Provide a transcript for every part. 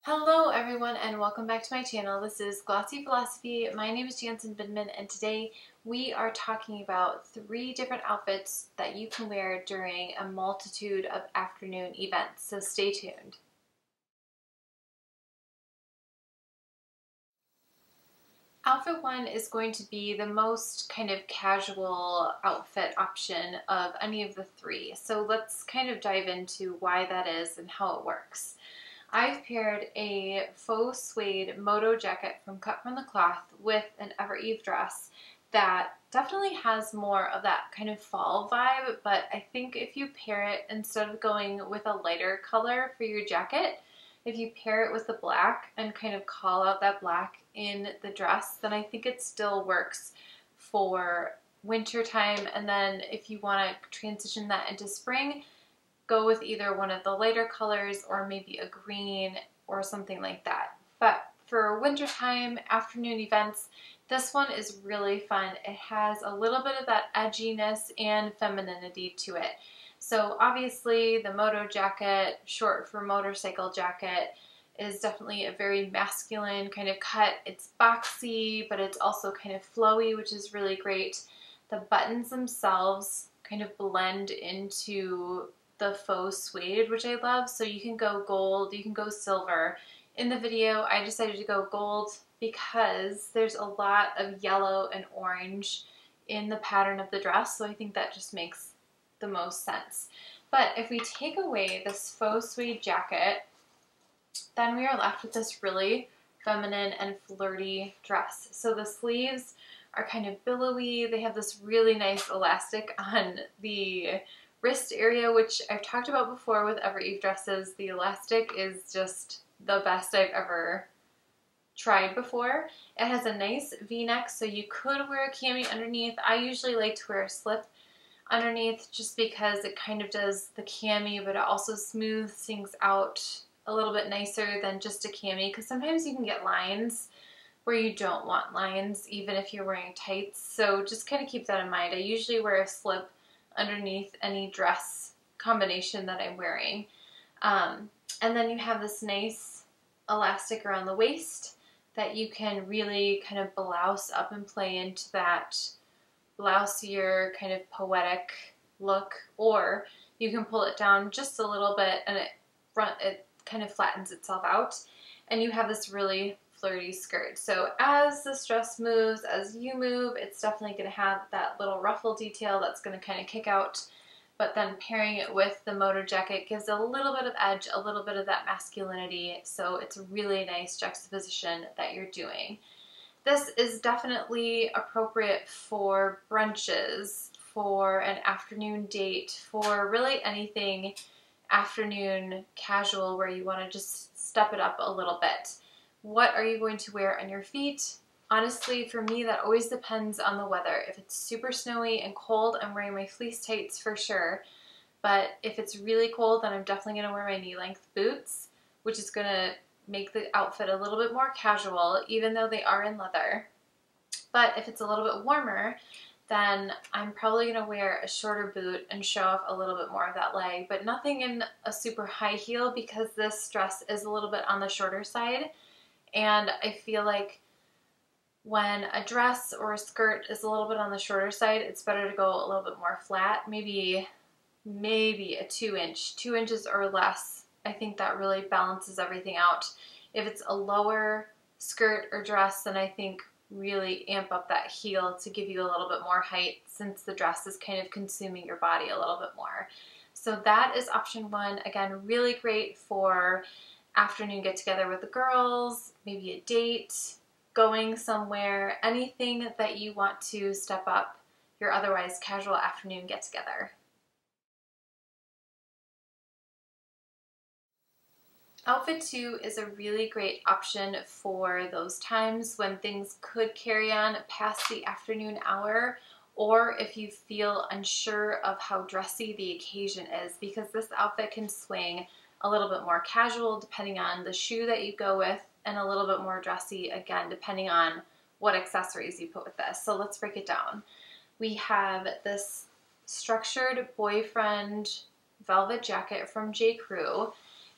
Hello everyone and welcome back to my channel. This is Glossy Philosophy. My name is Jansen Bidman and today we are talking about 3 different outfits that you can wear during a multitude of afternoon events, so stay tuned. Outfit 1 is going to be the most kind of casual outfit option of any of the 3. So let's kind of dive into why that is and how it works. I've paired a faux suede moto jacket from Cut from the Cloth with an Evereve dress that definitely has more of that kind of fall vibe, but I think if you pair it, instead of going with a lighter color for your jacket, if you pair it with the black and kind of call out that black in the dress, then I think it still works for winter time. And then if you want to transition that into spring, go with either one of the lighter colors or maybe a green or something like that. But for wintertime afternoon events, this one is really fun. It has a little bit of that edginess and femininity to it. So obviously the moto jacket, short for motorcycle jacket, is definitely a very masculine kind of cut. It's boxy, but it's also kind of flowy, which is really great. The buttons themselves kind of blend into the faux suede, which I love. So you can go gold, you can go silver. In the video, I decided to go gold because there's a lot of yellow and orange in the pattern of the dress, so I think that just makes the most sense. But if we take away this faux suede jacket, then we are left with this really feminine and flirty dress. So the sleeves are kind of billowy. They have this really nice elastic on the wrist area, which I've talked about before with Evereve dresses. The elastic is just the best I've ever tried before. It has a nice V-neck, so you could wear a cami underneath. I usually like to wear a slip underneath just because it kind of does the cami, but it also smooths things out a little bit nicer than just a cami, because sometimes you can get lines where you don't want lines even if you're wearing tights. So just kind of keep that in mind. I usually wear a slip underneath any dress combination that I'm wearing. And then you have this nice elastic around the waist that you can really kind of blouse up and play into that blousier kind of poetic look, or you can pull it down just a little bit and it kind of flattens itself out and you have this really flirty skirt. So as this dress moves, as you move, it's definitely going to have that little ruffle detail that's going to kind of kick out, but then pairing it with the moto jacket gives a little bit of edge, a little bit of that masculinity, so it's a really nice juxtaposition that you're doing. This is definitely appropriate for brunches, for an afternoon date, for really anything afternoon casual where you want to just step it up a little bit. What are you going to wear on your feet? Honestly, for me, that always depends on the weather. If it's super snowy and cold, I'm wearing my fleece tights for sure. But if it's really cold, then I'm definitely going to wear my knee-length boots, which is going to make the outfit a little bit more casual, even though they are in leather. But if it's a little bit warmer, then I'm probably going to wear a shorter boot and show off a little bit more of that leg, but nothing in a super high heel because this dress is a little bit on the shorter side. And I feel like when a dress or a skirt is a little bit on the shorter side, it's better to go a little bit more flat, maybe a 2 inches or less. I think that really balances everything out. If it's a lower skirt or dress, then I think really amp up that heel to give you a little bit more height, since the dress is kind of consuming your body a little bit more. So that is option 1. Again, really great for afternoon get together with the girls, maybe a date, going somewhere, anything that you want to step up your otherwise casual afternoon get together. Outfit 2 is a really great option for those times when things could carry on past the afternoon hour, or if you feel unsure of how dressy the occasion is, because this outfit can swing a little bit more casual depending on the shoe that you go with, and a little bit more dressy again depending on what accessories you put with this. So let's break it down. We have this structured boyfriend velvet jacket from J. Crew.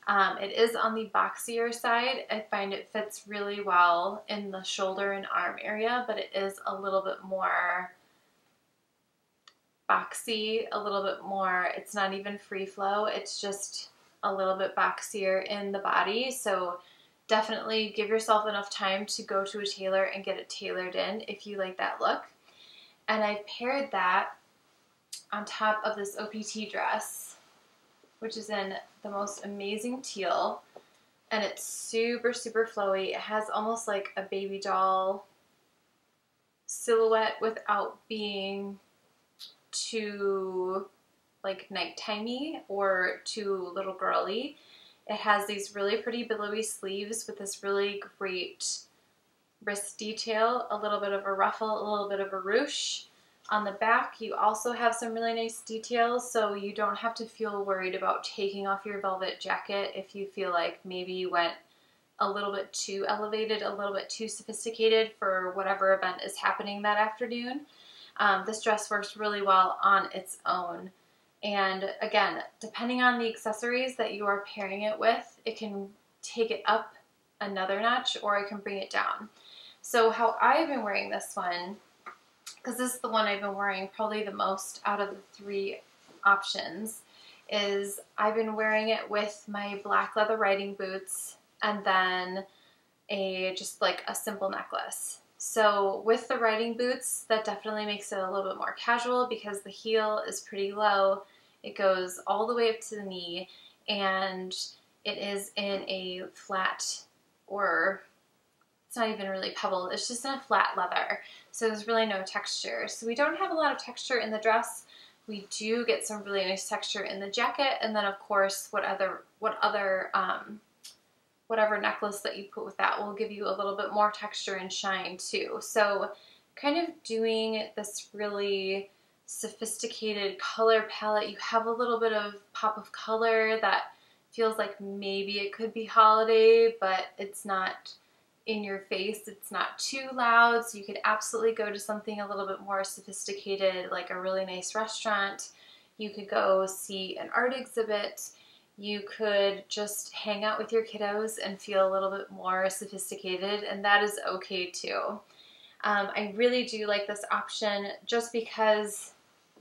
It is on the boxier side. I find it fits really well in the shoulder and arm area, but it is a little bit more boxy, a little bit more, it's not even free flow, it's just a little bit boxier in the body. So definitely give yourself enough time to go to a tailor and get it tailored in if you like that look. And I paired that on top of this OPT dress, which is in the most amazing teal, and it's super, super flowy. It has almost like a baby doll silhouette without being too like nighttimey or too little girly. It has these really pretty billowy sleeves with this really great wrist detail, a little bit of a ruffle, a little bit of a ruche. On the back, you also have some really nice details, so you don't have to feel worried about taking off your velvet jacket if you feel like maybe you went a little bit too elevated, a little bit too sophisticated for whatever event is happening that afternoon. This dress works really well on its own. And again, depending on the accessories that you are pairing it with, it can take it up another notch or it can bring it down. So how I've been wearing this one, because this is the one I've been wearing probably the most out of the three options, is I've been wearing it with my black leather riding boots and then just like a simple necklace. So with the riding boots, that definitely makes it a little bit more casual because the heel is pretty low. It goes all the way up to the knee, and it is in a flat, or it's not even really pebbled, it's just in a flat leather. So there's really no texture. So we don't have a lot of texture in the dress. We do get some really nice texture in the jacket, and then of course whatever necklace that you put with that will give you a little bit more texture and shine too. So kind of doing this really sophisticated color palette, you have a little bit of pop of color that feels like maybe it could be holiday, but it's not in your face, it's not too loud, so you could absolutely go to something a little bit more sophisticated, like a really nice restaurant. You could go see an art exhibit. You could just hang out with your kiddos and feel a little bit more sophisticated, and that is okay too. I really do like this option just because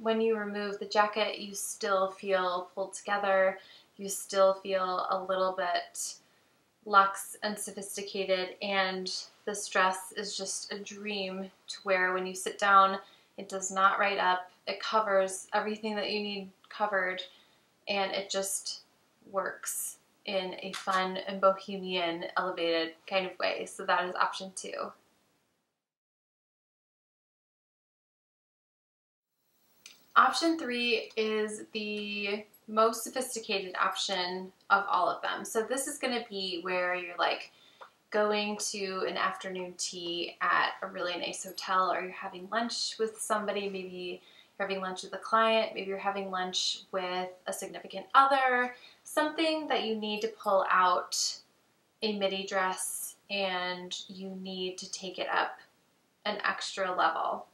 when you remove the jacket, you still feel pulled together. You still feel a little bit luxe and sophisticated, and this dress is just a dream to wear when you sit down. It does not ride up. It covers everything that you need covered, and it just works in a fun and bohemian, elevated kind of way. So that is option 2. Option 3 is the most sophisticated option of all of them. So this is going to be where you're like going to an afternoon tea at a really nice hotel, or you're having lunch with somebody. Maybe you're having lunch with a client, maybe you're having lunch with a significant other, something that you need to pull out a midi dress and you need to take it up an extra level.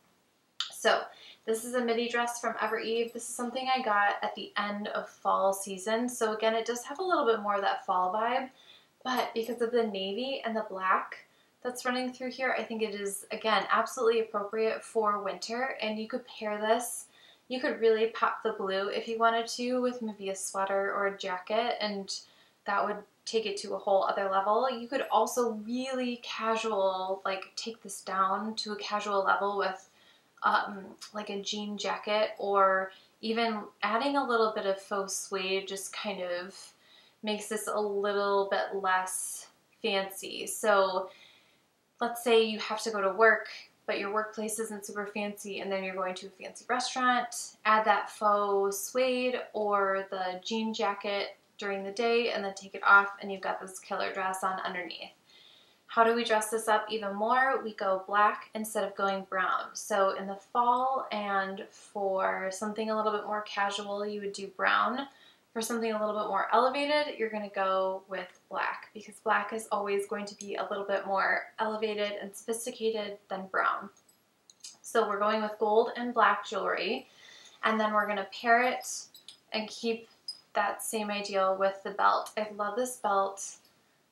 So this is a midi dress from Evereve. This is something I got at the end of fall season. So again, it does have a little bit more of that fall vibe, but because of the navy and the black that's running through here, I think it is, again, absolutely appropriate for winter. And you could pair this, you could really pop the blue if you wanted to with maybe a sweater or a jacket, and that would take it to a whole other level. You could also really casual, like take this down to a casual level with like a jean jacket, or even adding a little bit of faux suede just kind of makes this a little bit less fancy. So let's say you have to go to work, but your workplace isn't super fancy, and then you're going to a fancy restaurant, add that faux suede or the jean jacket during the day and then take it off, and you've got this killer dress on underneath. How do we dress this up even more? We go black instead of going brown. So in the fall, and for something a little bit more casual, you would do brown. For something a little bit more elevated, you're going to go with black, because black is always going to be a little bit more elevated and sophisticated than brown. So we're going with gold and black jewelry, and then we're going to pair it and keep that same ideal with the belt. I love this belt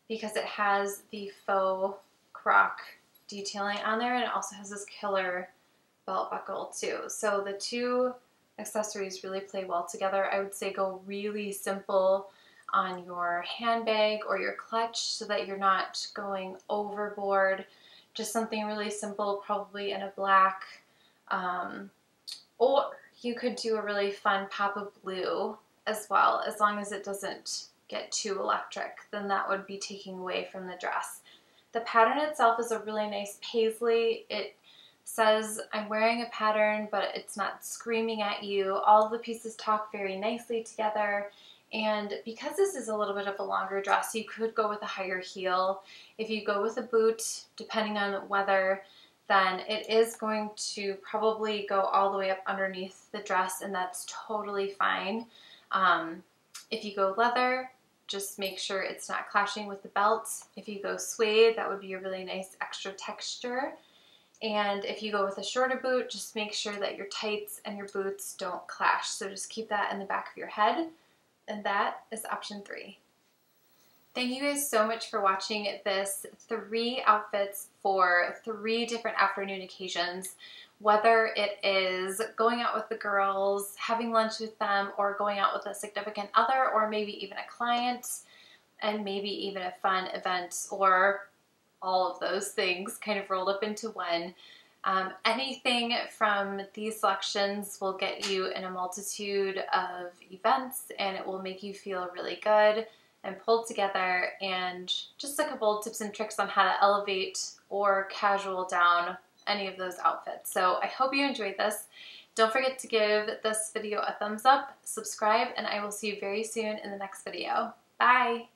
because it has the faux croc detailing on there, and it also has this killer belt buckle too. So the two accessories really play well together. I would say go really simple on your handbag or your clutch so that you're not going overboard. Just something really simple, probably in a black, or you could do a really fun pop of blue as well, as long as it doesn't get too electric. Then that would be taking away from the dress. The pattern itself is a really nice paisley. It says I'm wearing a pattern, but it's not screaming at you. All the pieces talk very nicely together. And because this is a little bit of a longer dress, you could go with a higher heel. If you go with a boot, depending on weather, then it is going to probably go all the way up underneath the dress, and that's totally fine. If you go leather, just make sure it's not clashing with the belt. If you go suede, that would be a really nice extra texture. And if you go with a shorter boot, just make sure that your tights and your boots don't clash. So just keep that in the back of your head. And that is option 3. Thank you guys so much for watching this 3 outfits for 3 different afternoon occasions. Whether it is going out with the girls, having lunch with them, or going out with a significant other, or maybe even a client, and maybe even a fun event, or all of those things kind of rolled up into one. Anything from these selections will get you in a multitude of events, and it will make you feel really good and pulled together, and just a couple of tips and tricks on how to elevate or casual down any of those outfits. So I hope you enjoyed this. Don't forget to give this video a thumbs up, subscribe, and I will see you very soon in the next video. Bye!